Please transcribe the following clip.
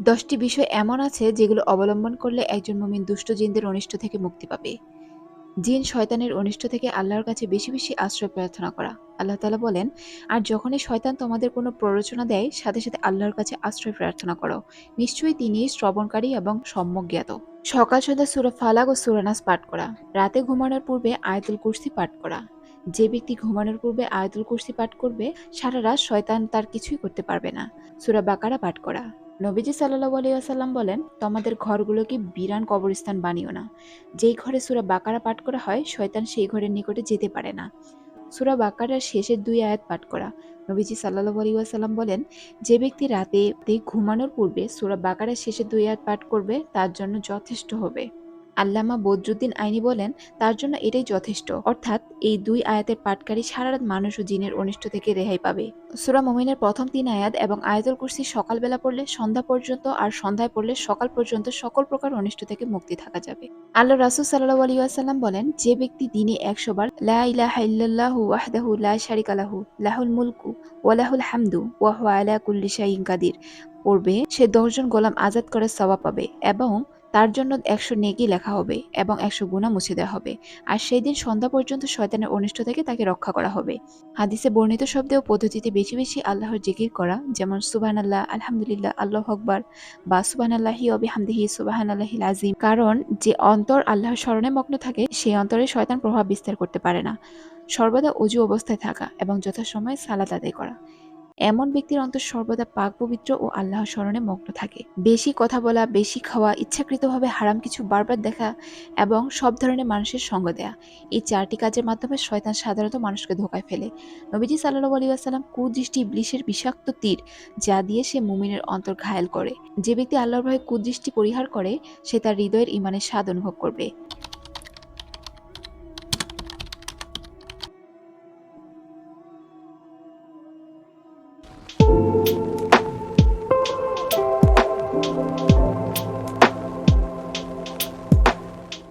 10টি বিষয় এমন আছে যেগুলো অবলম্বন করলে একজন মুমিন দুষ্ট জিনদের অনিষ্ট থেকে মুক্তি পাবে। জিন শয়তানের অনিষ্ট থেকে আল্লাহর কাছে বেশি বেশি আশ্রয় প্রার্থনা করা। আল্লাহ তাআলা বলেন, আর যখনই শয়তান তোমাদের কোনো প্ররোচনা দেয়, সাথে সাথে আল্লাহর কাছে আশ্রয় প্রার্থনা করো। নিশ্চয়ই তিনি শ্রবণকারী এবং সম্যক জ্ঞাত। সকাল সন্ধ্যা সূরা ফালাক ও সূরা নাস পাঠ করা। রাতে ঘুমানোর পূর্বে আয়াতুল কুরসি পাঠ করা। যে ব্যক্তি ঘুমানোর পূর্বে আয়াতুল কুরসি পাঠ করবে, সারা রাত শয়তান তার কিছুই করতে পারবে না। সূরা বাকারা পাঠ করা। নবীজি সাল্লাল্লাহু আলাইহি ওয়াসাল্লাম বলেন, তোমাদের ঘরগুলোকে বিরান কবরস্থান বানিও না। যেই ঘরে সূরা বাকারা পাঠ করা হয়, শয়তান সেই ঘরের নিকটে যেতে পারে না। সূরা বাকারার শেষের 2 আয়াত পাঠ করা। নবীজি সাল্লাল্লাহু আলাইহি ওয়াসাল্লাম বলেন, যে ব্যক্তি রাতে ঘুমানোর পূর্বে সূরা বাকারার শেষের 2 আয়াত পাঠ করবে, তার জন্য যথেষ্ট হবে। আল্লামা বদরুদ্দীন আইনি বলেন, তার জন্য এটাই যথেষ্ট। অর্থাৎ এই 2 আয়াতের পাঠকারী সারা রাত মানুষ ও জিনের অনিষ্ট থেকে রেহাই পাবে। সূরা মুমিনের প্রথম 3 আয়াত এবং আয়াতুল কুরসি সকালবেলা পড়লে সন্ধ্যা পর্যন্ত, আর সন্ধ্যায় পড়লে সকাল পর্যন্ত সকল প্রকার অনিষ্ট থেকে মুক্তি থাকা যাবে। আল্লাহ রাসূল সাল্লাল্লাহু আলাইহি ওয়াসাল্লাম বলেন, যে ব্যক্তি দিনে 100 বার লা ইলাহা ইল্লাল্লাহু ওয়াহদাহু লা শারিকা লাহু লাহুল মুলকু ওয়া লাহুল হামদু ওয়া হুয়া আলা কুল্লি শাইইন কাদির পড়বে, সে 10 জন গোলাম আজাদ করার সওয়াব পাবে এবং তার জন্য 100 নেকি লেখা হবে এবং 100 গুনাহ মুছে দেওয়া হবে। আর সেই দিন সন্ধ্যা পর্যন্ত শয়তানের অনিষ্ট থেকে তাকে রক্ষা করা হবে। হাদিসে বর্ণিত শব্দে ও পদ্ধতিতে বেশি বেশি আল্লাহর জিকির করা, যেমন সুবহানাল্লাহ, আলহামদুলিল্লাহ, আল্লাহু আকবার বা সুবহানাল্লাহি ওয়া বিহামদিহি সুবহানাল্লাহিল আযীম। কারণ যে অন্তর আল্লাহর স্মরণে মগ্ন থাকে, সেই অন্তরে শয়তান প্রভাব বিস্তার করতে পারে না। সর্বদা অজু অবস্থায় থাকা এবং যথাসময়ে সালাত আদায় করা। এমন ব্যক্তির অন্তর সর্বদা পাক পবিত্র ও আল্লাহর স্মরণে মগ্ন থাকে। বেশি কথা বলা, বেশি খাওয়া, ইচ্ছাকৃতভাবে হারাম কিছু বারবার দেখা এবং সব ধরনের মানুষের সঙ্গ দেয়া, এই 4টি কাজের মাধ্যমে শয়তান সাধারণত মানুষকে ধোঁকায় ফেলে। নবীজি সাল্লাল্লাহু আলাইহি ওয়াসাল্লাম কুদৃষ্টি ইবলিসের বিষাক্ত তীর, যা দিয়ে সে মুমিনের অন্তর ঘায়েল করে। যে ব্যক্তি আল্লাহর ভয়ে কুদৃষ্টি পরিহার করে, সে তার হৃদয়ের ঈমানের স্বাদ অনুভব করবে।